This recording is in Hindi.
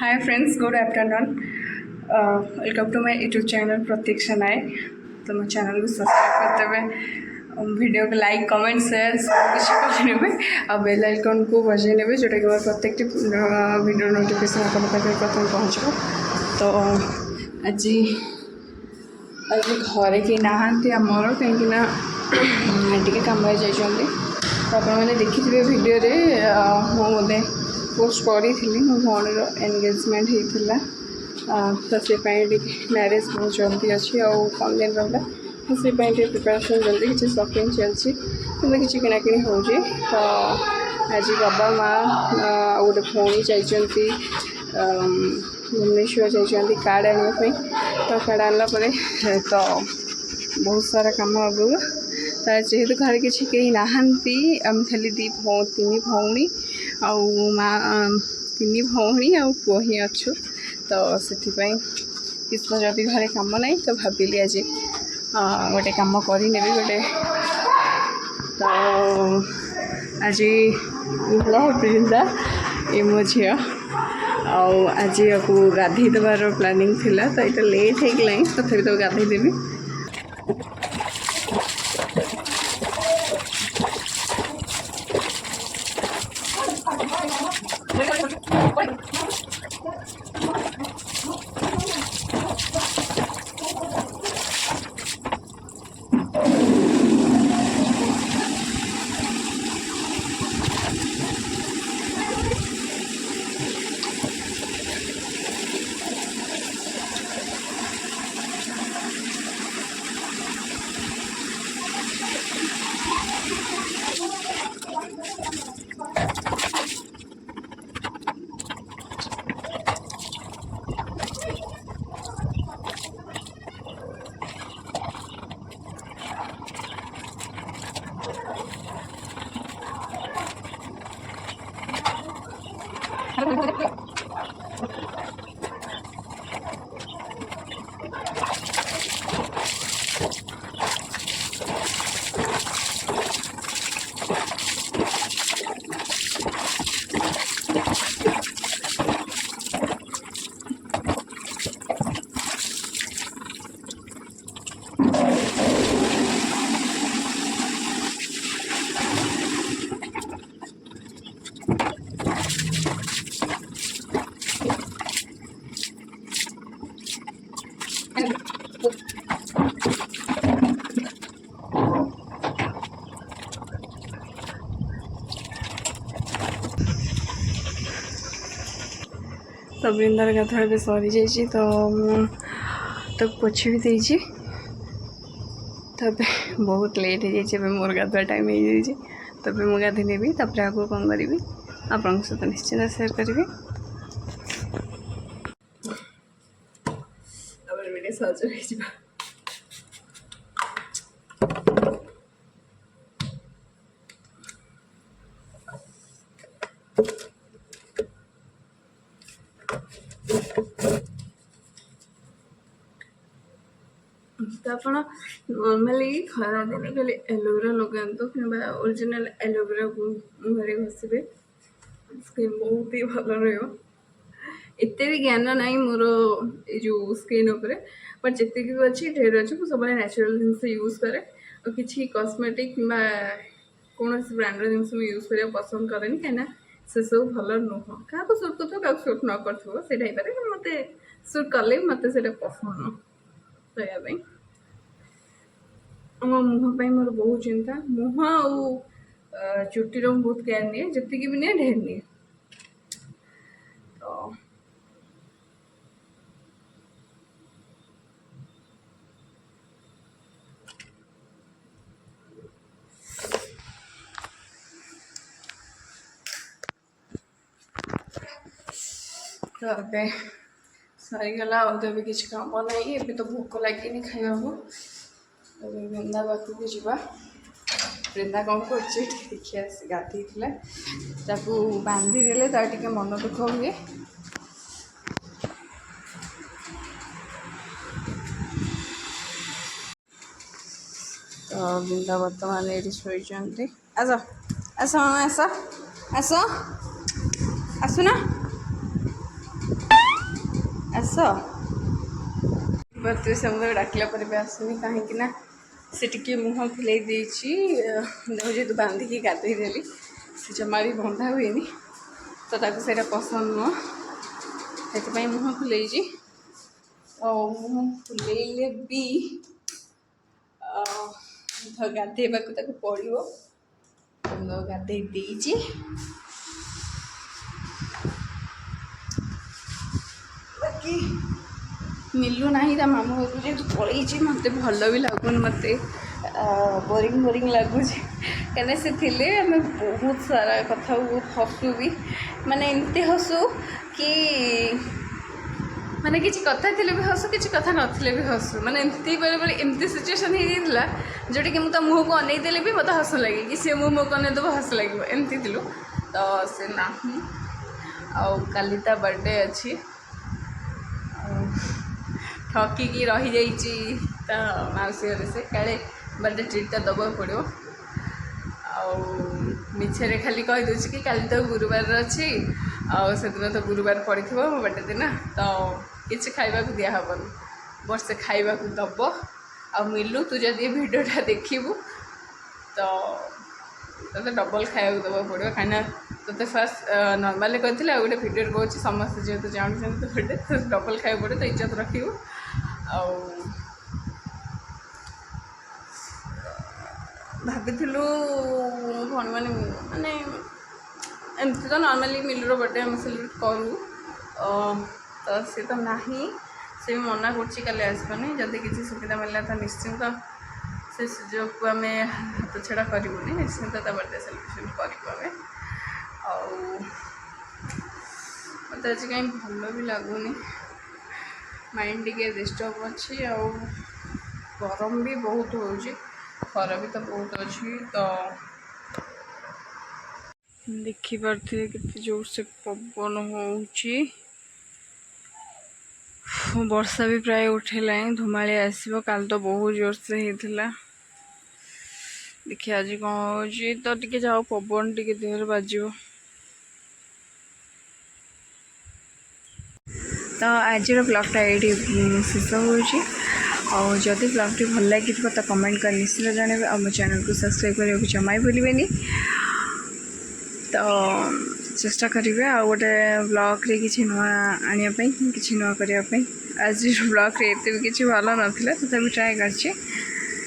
Hi friends, good afternoon. Welcome to my YouTube channel प्रतीक्षा नायक. तो मो चैनल को सब्सक्राइब करते हुए वीडियो को लाइक कमेंट शेयर सब किसी करेंगे और बेल आइकन को बजाई नेबे जोटा कि प्रत्येक वीडियो नोटिफिकेशन अपन पाखे प्रथम पहुँचो. तो आज आज घरे कि नहांती आमर कहीं टे कम जाइए तो आपने देखिए वीडियो रे मुझे पोस्ट करी मो भौणीर एंगेजमेंट होता तो से मैरिज बहुत जल्दी अच्छी आउ कम दिन रहा तो से प्रिपेरेसन जल्दी किसी शॉपिंग चलती कि किणाकिणी हो तो आज बाबा माँ गोटे भौणी जाइए भुवनेश्वर जाइए कार्ड आने तो कार्ड आनला तो बहुत सारा कम आगु जेहेतु घर किसी कहीं नहांती आम खाली तीन भौणी माँ तीन भौणी आ पुओ ही अच्छु तो से किसी जदि घर कम ना तो भाविली आज गोटे कम कर गोटे तो आज वृंदा ये मो झी आज को गाधे देवार प्लानिंग थिला तो ये लेट होगला तथापि तो गाधे देवी तो वृंदार गाधुआ भी सरी जाइए तो पोछी भी देती तब बहुत लेट हो जाए मोर गाधुआ टाइम हो जाए तब मुझे गाधे नेबी तापर आगे कौन करी आप सहित निश्चिंत सेयार करी सज हो तो आप नॉर्मली खरा दिन खाली एलोवेरा लगातु कि ओरिजिनल एलोवेरा को मुहरे घसबे स्किन बहुत ही भल रत भी ज्ञान ना मोर यो स्किन उपर बट जी भी अच्छी ढेर अच्छी मुझे सब नेचुरल जिनस यूज करे और किसी कॉस्मेटिक कौन ब्रांडर जिनस यूज करने पसंद कैनि कहीं से सब भल नुह क्या सुट कर क्या सुट न कर मत सुट कले मत पसंद नुह तो मो मुह मोर बहुत चिंता मुह आ चुटीर बहुत केयर निए जी भी निए ढेर निए तो अबे सरीगला आगे किसी कम ना ये तो भोक लगे खाया वृंदा पाखक जा वृंदा कौन कर देखिए गाधे बांधी देले टे मन दुख हुए तो वृंदा बर्तमान ये शोचती आस आस आस आस आसुना आस बर्तु समुद्र डाकिला पर भी आसुनी कहीं से टिके मुँह फुले जेहेतु बांधिकी गाधे देली से जमा भी बंधा हुए तो से पसंद नुह से मुँह फुले मुँह फुले भी गाधेबा पड़ो गाधे देजी बाकी मिलू ना मामू घर जेहतु पलैची मत भल भी लगुन मत बोरिंग बोरिंग लगुच कहीं से थे आम बहुत सारा कथा हसु भी माने एमती हसु कि माने किसी कथा थे भी हसु किसी कथा नथिले भी हसु माने एमती बेले बेले एमती सिचुएशन हो जाता जोटा कि मुझे मुँह को अनेई देले भी मतलब हस लगे कि सी मुँह को अनेई देव हस लगे एमती थिलु तो से ना काली ता बर्थडे अच्छी ठकिकी रही जाइए मौसी घर से काले बर्थडे ट्रिटा दबा पड़ो मिछे खाली कहीदे कि काली तो गुरुवार अच्छी से दिन तो गुरुवार पड़ी थो मो बर्थडे दिन तो किसी खाइबा दिहबन वर्षे खाइबा दब आ मिलू तू जब भिडटा देखू तो ते डबल खाया दबा पड़ो कहीं तो फास्ट नॉर्मली कहते आ गोटे भिडियो कौन समस्त जेहतु जानते तो बर्थडे तो डबल खाया पड़े तो इज्जत रखू भाभी भौणी मैंने माने एमती तो नॉर्मली मिलूर बर्थडे आम सेलिब्रेट करूँ तो सी तो ना से भी मना कर आसपानी जदि किसी सुविधा मिलला तो निश्चिंत से सुजोग को आम हाथ छड़ा करूनी निश्चिंत बर्थडे सेलिब्रेशन करें मत आज कहीं भल भी लगुनि माइंड टे डिस्टर्ब अच्छी गरम भी बहुत हो खरा भी तो बहुत अच्छी तो देखिपे के जोर से पवन हो वर्षा भी प्राय उठेला धुमाली आसो काल तो बहुत जोर से होता देखिए आज कौन हो तो टे जाओ पवन टे देह बाज तो आज ब्लॉगटा ये शेष हो जदि ब्लॉगटी भल लगी तो कमेंट कर निश्चित जानवे और मो चैनल को सब्सक्राइब करने को जमा भूलें तो चेष्टा करेंगे आ गोटे ब्लॉग्रे किसी नुआ आने कि नुआ करने आज ब्लॉग्रे एत भी किसी भल नाला तथा ट्राए कर